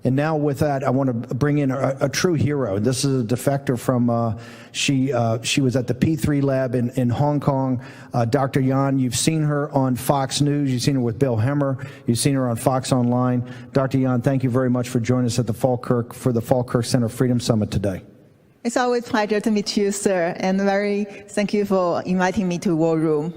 And now with that, I want to bring in a true hero. This is a defector from, she was at the P3 lab in Hong Kong. Dr. Yan, you've seen her on Fox News. You've seen her with Bill Hemmer. You've seen her on Fox Online. Dr. Yan, thank you very much for joining us at the Falkirk Center Freedom Summit today. It's always a pleasure to meet you, sir, and thank you for inviting me to War Room.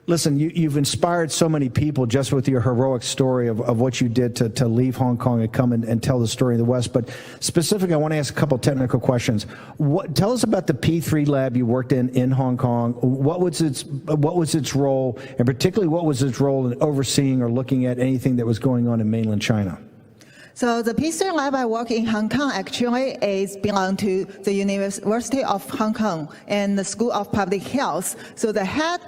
Listen, you've inspired so many people just with your heroic story of what you did to leave Hong Kong and come and tell the story of the West. But specifically, I want to ask a couple technical questions. Tell us about the P3 lab you worked in Hong Kong. What was its role, and particularly what was its role in overseeing or looking at anything that was going on in mainland China? So the P3 lab I work in Hong Kong actually belong to the University of Hong Kong and the School of Public Health. So the head,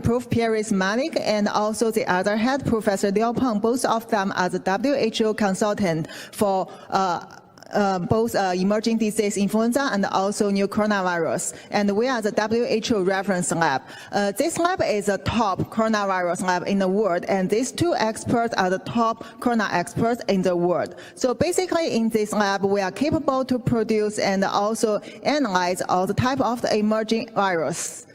Prof. Pierre Malik, and also the other head, Professor Liu Peng, both of them are the WHO consultant for both emerging disease influenza and also new coronavirus. And we are the WHO reference lab. This lab is a top coronavirus lab in the world, and these two experts are the top corona experts in the world. So basically in this lab, we are capable to produce and also analyze all the type of the emerging virus.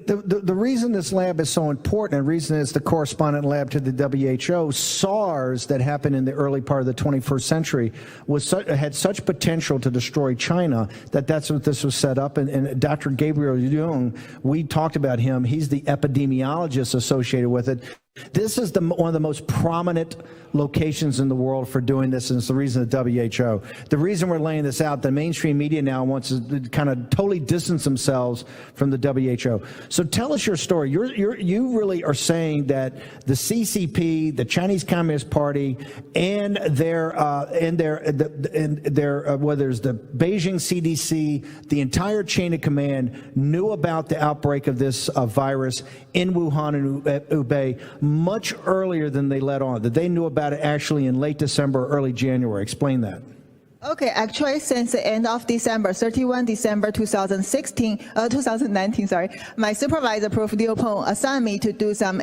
The reason this lab is so important, and the reason it's the correspondent lab to the WHO, SARS that happened in the early part of the 21st century had such potential to destroy China that's what this was set up. And Dr. Gabriel Jung, we talked about him. He's the epidemiologist associated with it. This is one of the most prominent locations in the world for doing this, and it's the reason the WHO. The reason we're laying this out, the mainstream media now wants to kind of totally distance themselves from the WHO. So tell us your story. You really are saying that the CCP, the Chinese Communist Party, and their whether it's the Beijing CDC, the entire chain of command knew about the outbreak of this virus in Wuhan and Hubei much earlier than they let on, that they knew about it actually in late December, early January. Explain that. Okay, actually, since the end of December, 31 December 2019, my supervisor, Prof. Liu Peng, assigned me to do some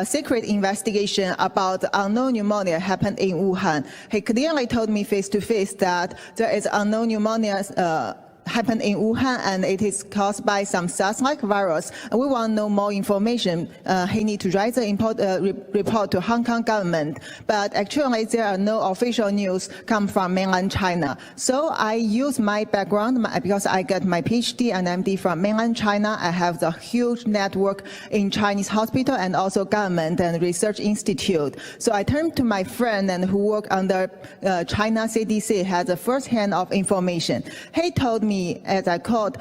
secret investigation about the unknown pneumonia happened in Wuhan. He clearly told me face to face that there is unknown pneumonia happened in Wuhan, and it is caused by some SARS-like virus. And we want to know more information. He need to write the report to Hong Kong government. But actually, there are no official news come from mainland China. So I use my background because I got my PhD and MD from mainland China. I have the huge network in Chinese hospital and also government and research institute. So I turned to my friend and who work under China CDC, has the first hand of information. He told me, as I called,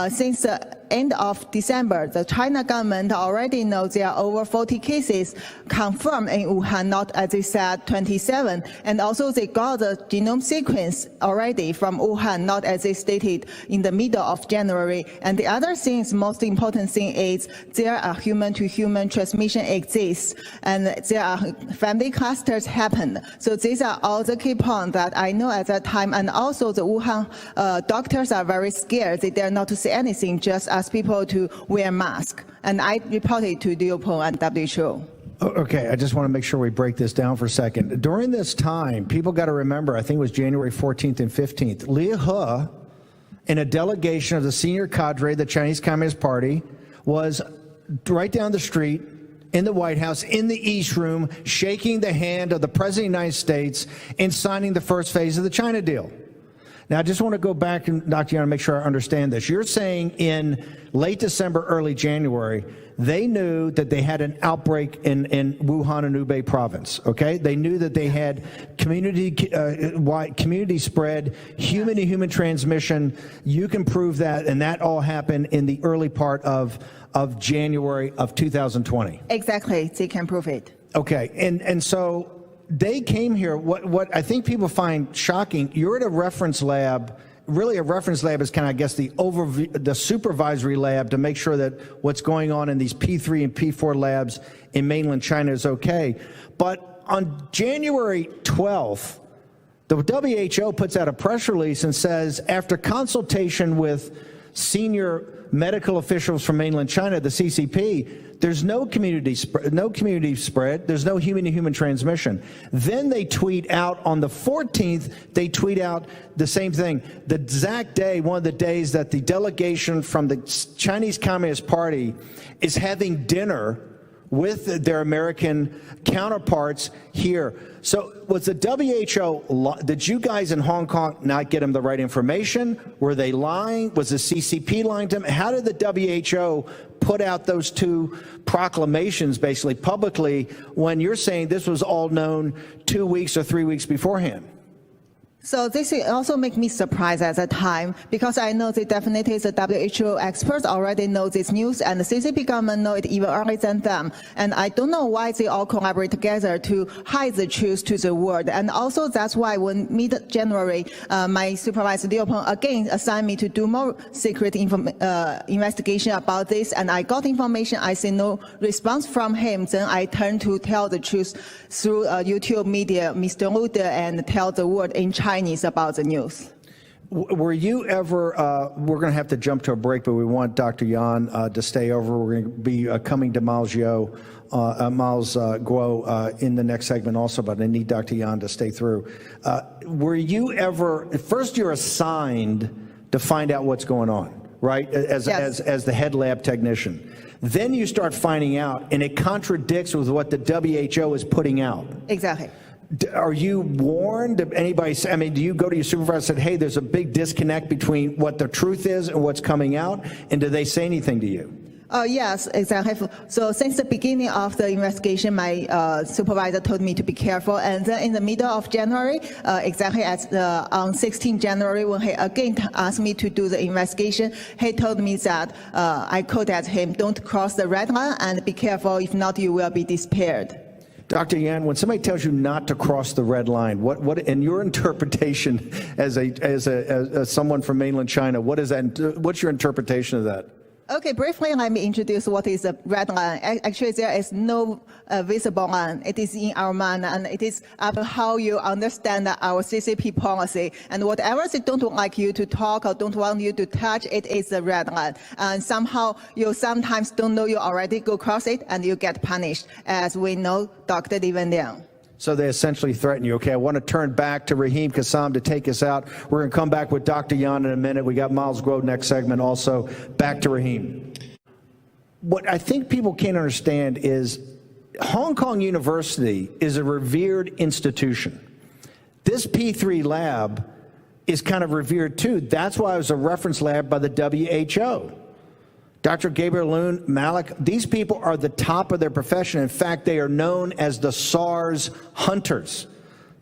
since the end of December, the China government already knows there are over 40 cases confirmed in Wuhan, not as they said 27, and also they got the genome sequence already from Wuhan, not as they stated in the middle of January. And the other thing, most important thing is there are human-to-human transmission exists, and there are family clusters happen. So these are all the key points that I know at that time, and also the Wuhan doctors are very scared. They dare not to say anything, just ask people to wear masks. And I reported to Liu Peng and WHO. Okay, I just want to make sure we break this down for a second. During this time, people got to remember, I think it was January 14th and 15th, Li He and a delegation of the senior cadre of the Chinese Communist Party was right down the street in the White House, in the East Room, shaking the hand of the President of the United States and signing the first phase of the China deal. Now, I just want to go back, and Dr. Yan, to make sure I understand this. You're saying in late December, early January, they knew that they had an outbreak in Wuhan and Hubei province, okay? They knew that they had community spread, human-to-human transmission. You can prove that, and that all happened in the early part of January of 2020. Exactly, they can prove it. Okay, and so they came here. What I think people find shocking, you're at a reference lab. Really, a reference lab is kind of, I guess, the supervisory lab to make sure that what's going on in these P3 and P4 labs in mainland China is okay. But on January 12th, the WHO puts out a press release and says, after consultation with senior medical officials from mainland China, the CCP, there's no community spread, there's no human-to-human transmission. Then they tweet out on the 14th, they tweet out the same thing. The exact day, one of the days that the delegation from the Chinese Communist Party is having dinner with their American counterparts here. So was the WHO, did you guys in Hong Kong not get them the right information? Were they lying? Was the CCP lying to them? How did the WHO put out those two proclamations basically publicly when you're saying this was all known 2 weeks or 3 weeks beforehand? So this also make me surprised at the time, because I know that definitely the WHO experts already know this news, and the CCP government know it even earlier than them. And I don't know why they all collaborate together to hide the truth to the world. And also that's why when mid-January, my supervisor Liu Peng again assigned me to do more secret investigation about this, and I got information. I see no response from him. Then I turned to tell the truth through YouTube media, Mr. Dade, and tell the world in China about the news. Were you ever, we're going to have to jump to a break, but we want Dr. Yan to stay over. We're going to be coming to Miles Guo in the next segment also, but I need Dr. Yan to stay through. Were you ever, first you're assigned to find out what's going on, right, as the head lab technician. Then you start finding out, and it contradicts with what the WHO is putting out. Exactly. Are you warned? Did anybody say, I mean, do you go to your supervisor and say, hey, there's a big disconnect between what the truth is and what's coming out? And do they say anything to you? Yes, exactly. So since the beginning of the investigation, my supervisor told me to be careful. And then in the middle of January, exactly on 16 January, when he again asked me to do the investigation, he told me that I quoted him, don't cross the red line and be careful, if not, you will be disappeared. Dr. Yan, when somebody tells you not to cross the red line, what in your interpretation as someone from mainland China, what is that? What's your interpretation of that? Okay, briefly let me introduce what is a red line. Actually, there is no visible line. It is in our mind, and it is about how you understand our CCP policy. And whatever they don't like you to talk or don't want you to touch, it is a red line. And somehow you sometimes don't know you already go across it, and you get punished, as we know Dr. Liu. So they essentially threaten you. Okay, I want to turn back to Rahim Kassam to take us out. We're going to come back with Dr. Yan in a minute. We got Miles Guo next segment also. Back to Rahim. What I think people can't understand is Hong Kong University is a revered institution. This P3 lab is kind of revered too. That's why it was a reference lab by the WHO. Dr. Gabriel Loon, Malik, these people are the top of their profession. In fact, they are known as the SARS hunters.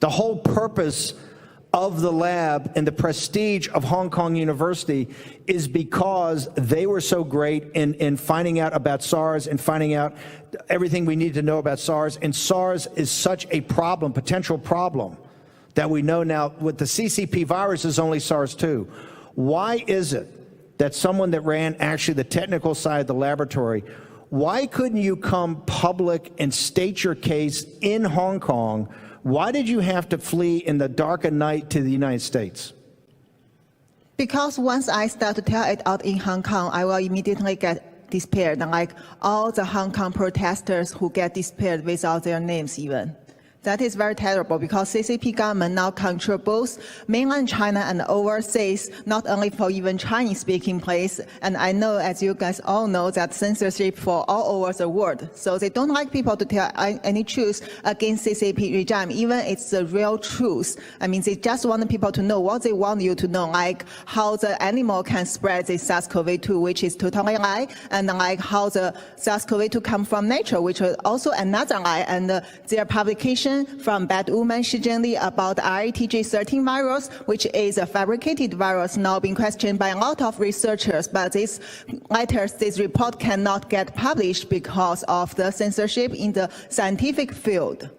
The whole purpose of the lab and the prestige of Hong Kong University is because they were so great in finding out about SARS and finding out everything we need to know about SARS. And SARS is such a problem, potential problem, that we know now with the CCP virus is only SARS-2. Why is it that someone that ran actually the technical side of the laboratory, why couldn't you come public and state your case in Hong Kong? Why did you have to flee in the dark of night to the United States? Because once I start to tell it out in Hong Kong, I will immediately get disappeared, like all the Hong Kong protesters who get disappeared without their names even. That is very terrible, because CCP government now control both mainland China and overseas, not only for even Chinese-speaking place. And I know, as you guys all know, that censorship for all over the world. So they don't like people to tell any truth against CCP regime, even it's the real truth. I mean, they just want people to know what they want you to know, like how the animal can spread the SARS-CoV-2, which is totally lie, and like how the SARS-CoV-2 come from nature, which is also another lie. And their publication from Bad Woman Shi Zhengli about RATG13 virus, which is a fabricated virus now being questioned by a lot of researchers, but this report cannot get published because of the censorship in the scientific field.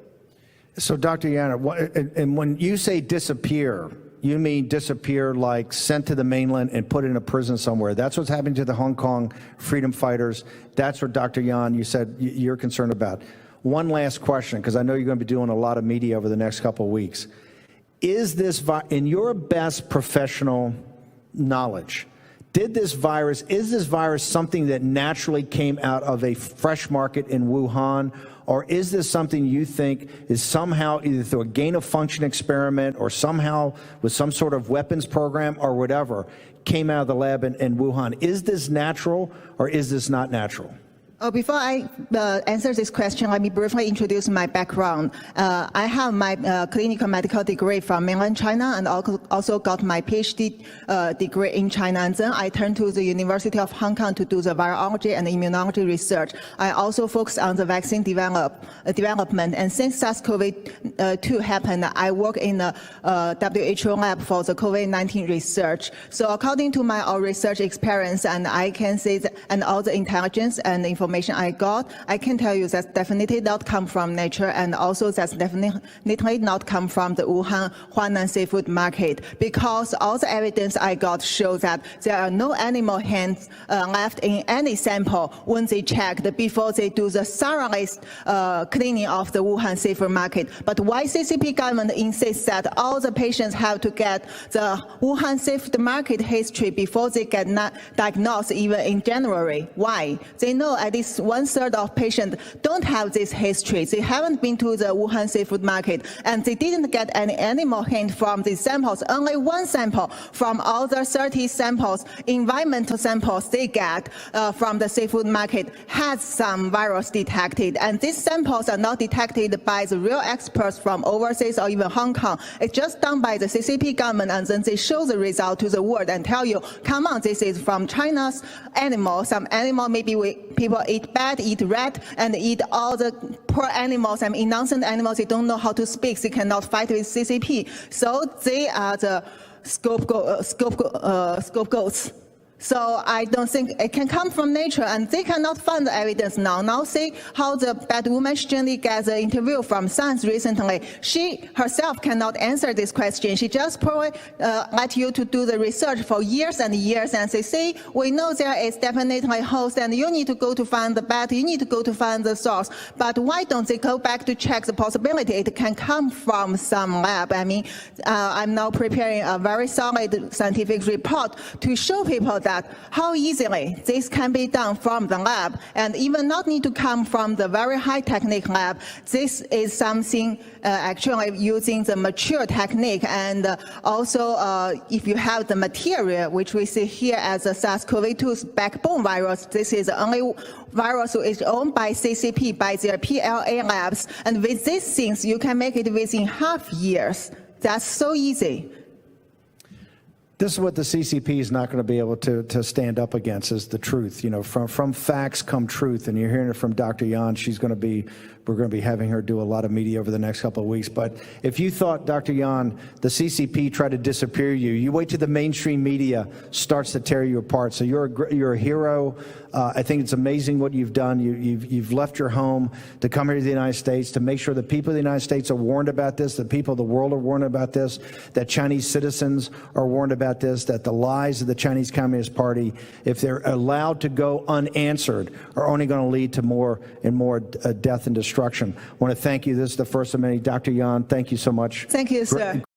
So Dr. Yana, and when you say disappear, you mean disappear like sent to the mainland and put in a prison somewhere. That's what's happening to the Hong Kong freedom fighters. That's what Dr. Yan, you said you're concerned about. One last question, because I know you're going to be doing a lot of media over the next couple of weeks. Is this, in your best professional knowledge, is this virus something that naturally came out of a fresh market in Wuhan? Or is this something you think is somehow either through a gain-of-function experiment or somehow with some sort of weapons program or whatever came out of the lab in Wuhan? Is this natural or is this not natural? Before I answer this question, let me briefly introduce my background. I have my clinical medical degree from mainland China and also got my PhD degree in China. And then I turned to the University of Hong Kong to do the virology and immunology research. I also focus on the vaccine development. And since SARS-CoV-2 happened, I work in the WHO lab for the COVID-19 research. So according to my research experience, and I can say that, and all the intelligence and information I got, I can tell you that's definitely not come from nature, and also that's definitely not come from the Wuhan Huanan seafood market, because all the evidence I got shows that there are no animal hands left in any sample when they checked before they do the thorough cleaning of the Wuhan seafood market. But why CCP government insists that all the patients have to get the Wuhan seafood market history before they get diagnosed even in January? Why? They know at least 1/3 of patients don't have this history. They haven't been to the Wuhan seafood market, and they didn't get any animal hint from these samples. Only one sample from all the 30 samples, environmental samples they get from the seafood market has some virus detected. And these samples are not detected by the real experts from overseas or even Hong Kong. It's just done by the CCP government, and then they show the result to the world and tell you, come on, this is from China's animal. Some animal maybe people eat bat, eat rat, and eat all the poor animals and innocent animals. They don't know how to speak. They cannot fight with CCP. So they are the scapegoats. So I don't think it can come from nature, and they cannot find the evidence now. Now see how the bad woman Zhengli gets an interview from Science recently. She herself cannot answer this question. She just let you to do the research for years and years and say, see, we know there is definitely a host, and you need to go to find the bat, you need to go to find the source. But why don't they go back to check the possibility it can come from some lab? I mean, I'm now preparing a very solid scientific report to show people that how easily this can be done from the lab, and even not need to come from the very high technique lab. This is something actually using the mature technique, and also if you have the material, which we see here as the SARS-CoV-2's backbone virus, this is the only virus who is owned by CCP, by their PLA labs, and with these things, you can make it within half years. That's so easy. This is what the CCP is not going to be able to stand up against, is the truth. You know, from facts come truth, and you're hearing it from Dr. Yan. We're going to be having her do a lot of media over the next couple of weeks. But if you thought, Dr. Yan, the CCP tried to disappear you wait till the mainstream media starts to tear you apart. So you're a hero. I think it's amazing what you've done. You've left your home to come here to the United States to make sure the people of the United States are warned about this, the people of the world are warned about this, that Chinese citizens are warned about this, that the lies of the Chinese Communist Party, if they're allowed to go unanswered, are only going to lead to more and more death and destruction. I want to thank you. This is the first of many. Dr. Yan, thank you so much. Thank you, sir.